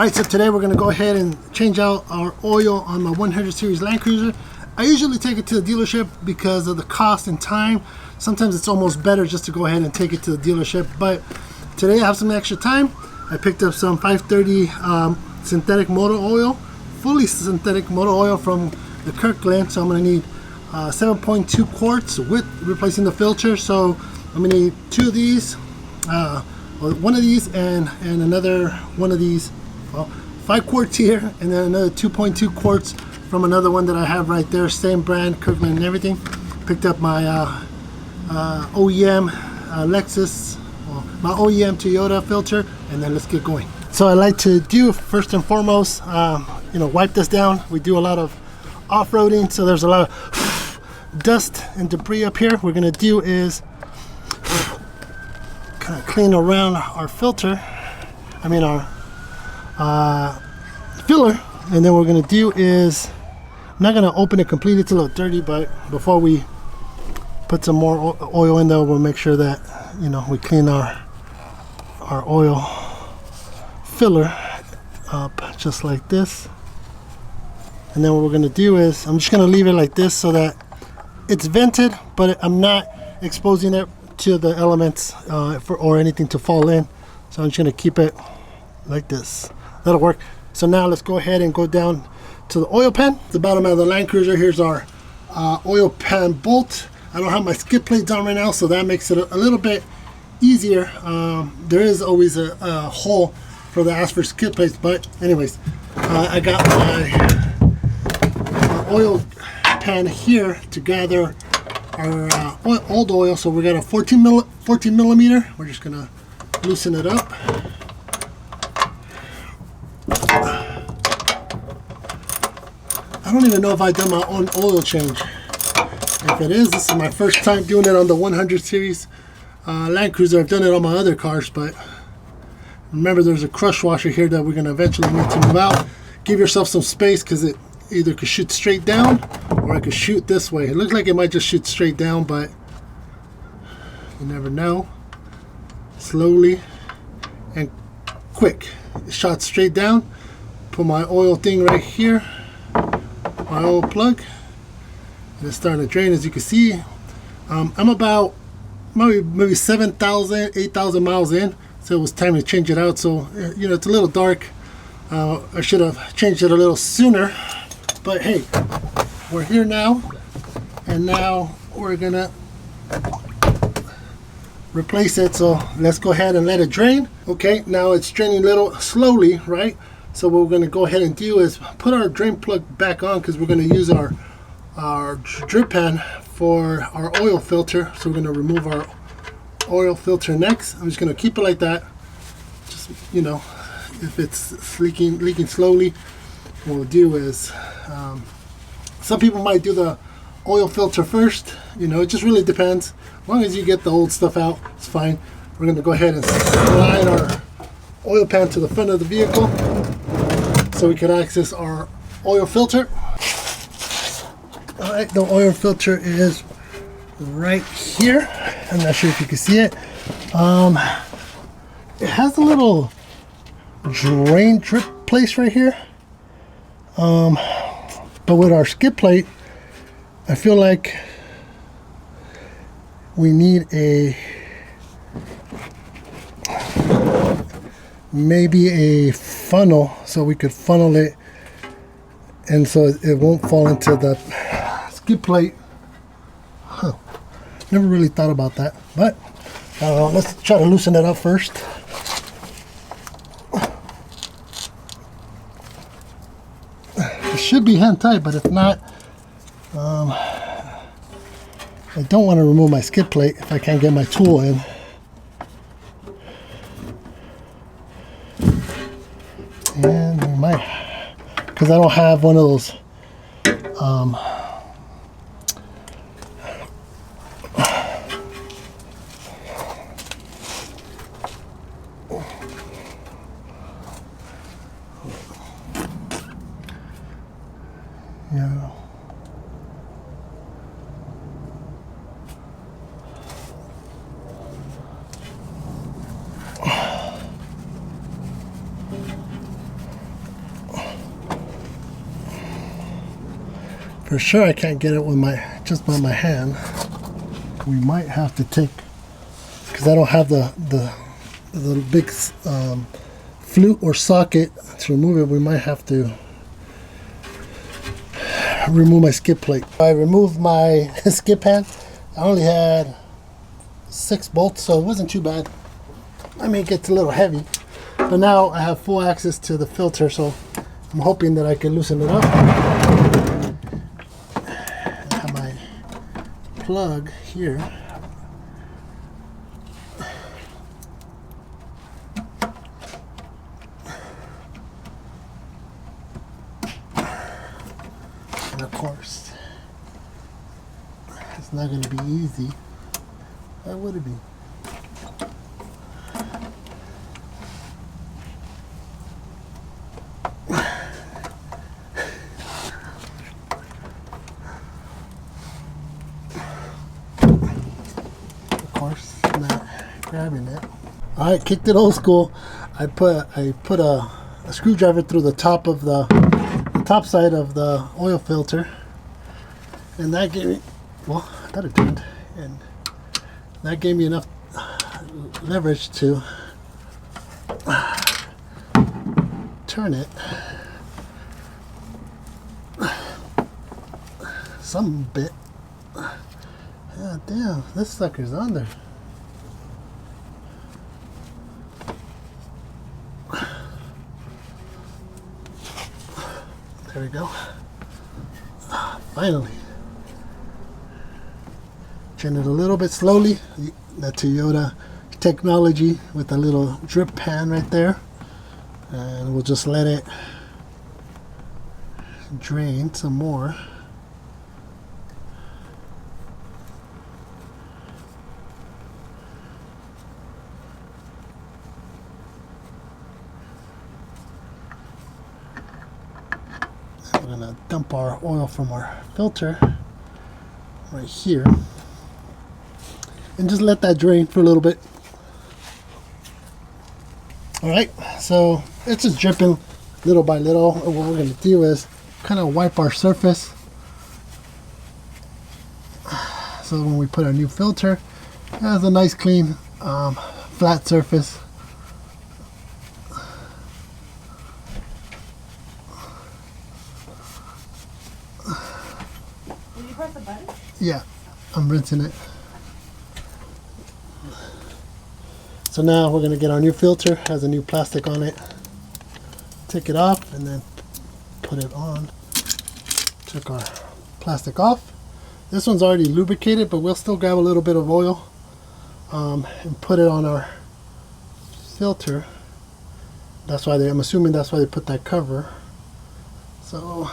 Alright, so today we're going to go ahead and change out our oil on my 100 series Land Cruiser. I usually take it to the dealership because of the cost and time. Sometimes it's almost better just to go ahead and take it to the dealership, but today I have some extra time. I picked up some 530 synthetic motor oil, fully synthetic motor oil from the Kirkland. So I'm going to need 7.2 quarts with replacing the filter. So I'm going to need two of these, or one of these and another one of these. Well, 5 quarts here, and then another 2.2 quarts from another one that I have right there, same brand, Kirkland and everything. Picked up my OEM Lexus, well, my OEM Toyota filter, and then let's get going. So I like to do, first and foremost, wipe this down. We do a lot of off-roading, so there's a lot of dust and debris up here. What we're gonna do is kind of clean around our filter, our filler, and then what we're going to do is, I'm not going to open it completely, it's a little dirty, but before we put some more oil in there, we'll make sure that we clean our oil filler up just like this. And then what we're going to do is, I'm just going to leave it like this so that it's vented, but I'm not exposing it to the elements or anything to fall in. So I'm just going to keep it like this. That'll work. So now let's go ahead and go down to the oil pan. The bottom of the Land Cruiser, here's our oil pan bolt. I don't have my skid plates on right now, so that makes it a little bit easier. There is always a hole for the ask for skid plates, but anyways, I got my oil pan here to gather our old oil. So we got a 14 millimeter. We're just gonna loosen it up. I don't even know if I've done my own oil change. If it is, this is my first time doing it on the 100 series Land Cruiser. I've done it on my other cars, but remember there's a crush washer here that we're going to eventually need to move out. Give yourself some space because it either could shoot straight down or I could shoot this way. It looks like it might just shoot straight down, but you never know. Slowly and quick. It shot straight down. Put my oil thing right here. My oil plug, and it's starting to drain. As you can see, I'm about maybe 7,000, 8,000 miles in, so it was time to change it out. So it's a little dark. I should have changed it a little sooner, but hey, we're here now, and now we're gonna replace it. So let's go ahead and let it drain. Okay, now it's draining a little slowly, right? So what we're going to go ahead and do is put our drain plug back on, because we're going to use our drip pan for our oil filter. So we're going to remove our oil filter next. I'm just going to keep it like that. Just if it's leaking slowly, what we'll do is some people might do the oil filter first. It just really depends. As long as you get the old stuff out, it's fine. We're going to go ahead and slide our oil pan to the front of the vehicle so we can access our oil filter. All right, the oil filter is right here. I'm not sure if you can see it. It has a little drain drip place right here. But with our skid plate, I feel like we need maybe a funnel, so we could funnel it, and so it won't fall into the skid plate. Never really thought about that, but let's try to loosen it up first. It should be hand tight, but if not, I don't want to remove my skid plate if I can't get my tool in. And we might, because I don't have one of those yeah. For sure I can't get it with just by my hand. We might have to take, because I don't have the big flute or socket to remove it, we might have to remove my skid plate. I removed my skid pan. I only had 6 bolts, so it wasn't too bad. I mean, it gets a little heavy, but now I have full access to the filter, so I'm hoping that I can loosen it up. I have my plug here. And of course, it's not going to be easy. Why would it be? Not grabbing it. All right, kicked it old school. I put a screwdriver through the top of the top side of the oil filter, and that gave me, well, I thought it turned, and that gave me enough leverage to turn it. Some bit. Yeah, damn, this sucker's on there. There we go. Finally. Turn it a little bit slowly. That Toyota technology with a little drip pan right there. And we'll just let it drain some more. We're gonna dump our oil from our filter right here and just let that drain for a little bit. Alright, so it's just dripping little by little. And what we're gonna do is kind of wipe our surface so when we put our new filter, it has a nice clean flat surface. Press the button? Yeah, I'm rinsing it. So now we're going to get our new filter. It has a new plastic on it. Take it off and then put it on. Took our plastic off. This one's already lubricated, but we'll still grab a little bit of oil and put it on our filter. That's why I'm assuming that's why they put that cover. So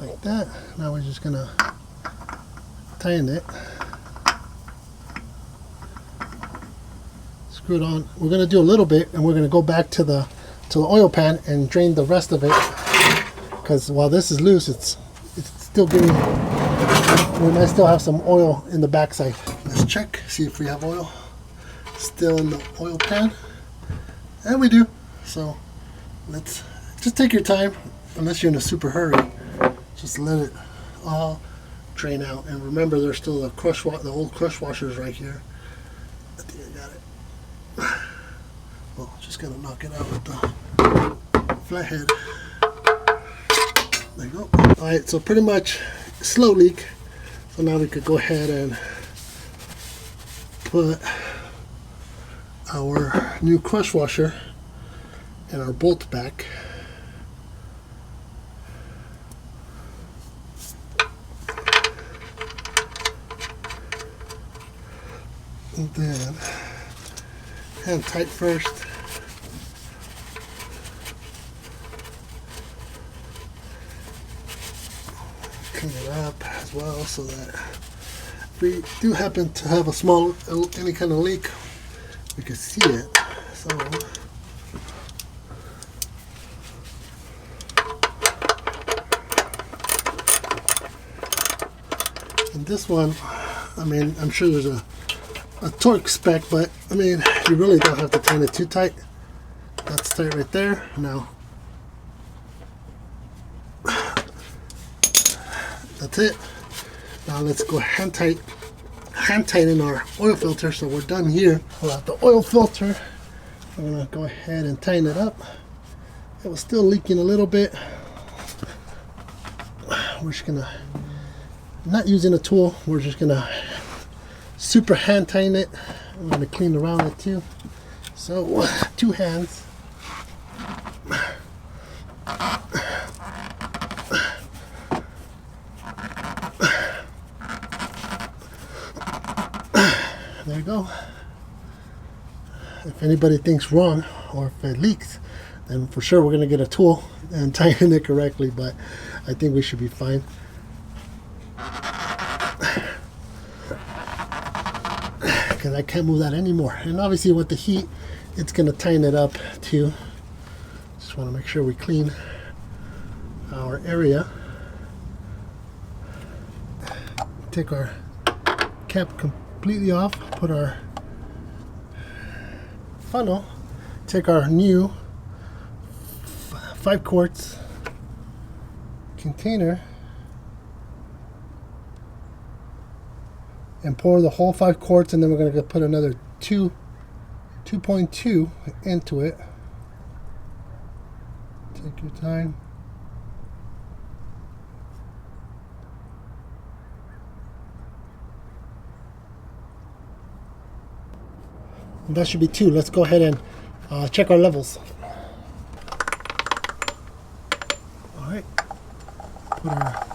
like that. Now we're just gonna tighten it, screw it on. We're gonna do a little bit, and we're gonna go back to the oil pan and drain the rest of it, because while this is loose, it's still getting, we might still have some oil in the backside. Let's check, see if we have oil still in the oil pan, and we do. So let's just take your time, unless you're in a super hurry. Just let it all drain out, and remember, there's still the old crush washers right here. I think I got it. Well, just gotta knock it out with the flathead. There you go. All right, so pretty much slow leak. So now we could go ahead and put our new crush washer and our bolt back. And then hand tight first. Clean it up as well, so that if we do happen to have a small, any kind of leak, we can see it. So and this one, I mean, I'm sure there's a torque spec, but I mean, you really don't have to tighten it too tight. That's tight right there. Now That's it. Now let's go hand tighten our oil filter. So we're done here. Pull out the oil filter. I'm gonna go ahead and tighten it up. It was still leaking a little bit. We're just gonna, not using a tool, we're just gonna super hand tighten it. I'm gonna clean around it too. So 2 hands. There you go. If anybody thinks wrong or if it leaks, then for sure we're going to get a tool and tighten it correctly, but I think we should be fine. Because I can't move that anymore. And obviously with the heat, it's going to tighten it up too. Just want to make sure we clean our area. Take our cap completely off, put our funnel, take our new 5 quarts container and pour the whole 5 quarts, and then we're going to put another 2.2 into it. Take your time. And that should be 2. Let's go ahead and check our levels. All right, put our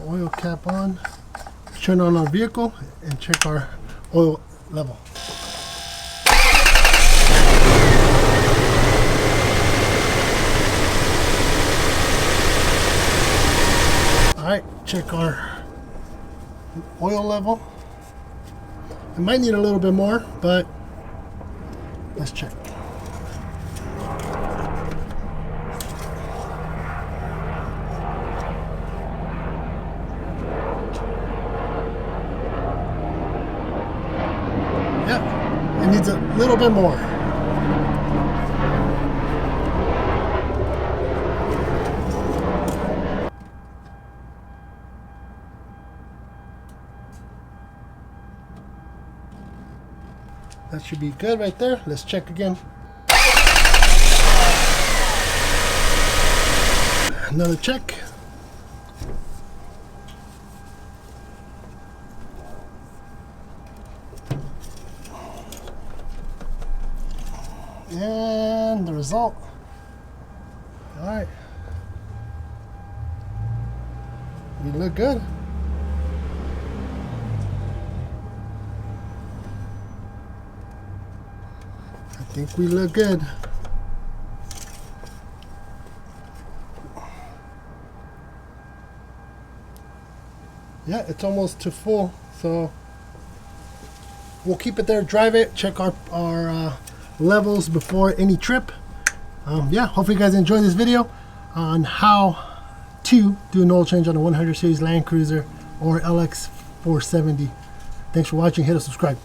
oil cap on, turn on our vehicle, and check our oil level. All right, check our oil level. It might need a little bit more, but let's check. Yep, it needs a little bit more. That should be good right there. Let's check again. Another check. And the result. All right. You look good. I think we look good. Yeah, it's almost to full, so we'll keep it there, drive it, check our levels before any trip. Yeah, hopefully you guys enjoyed this video on how to do an oil change on a 100 series Land Cruiser or LX470. Thanks for watching. Hit a subscribe.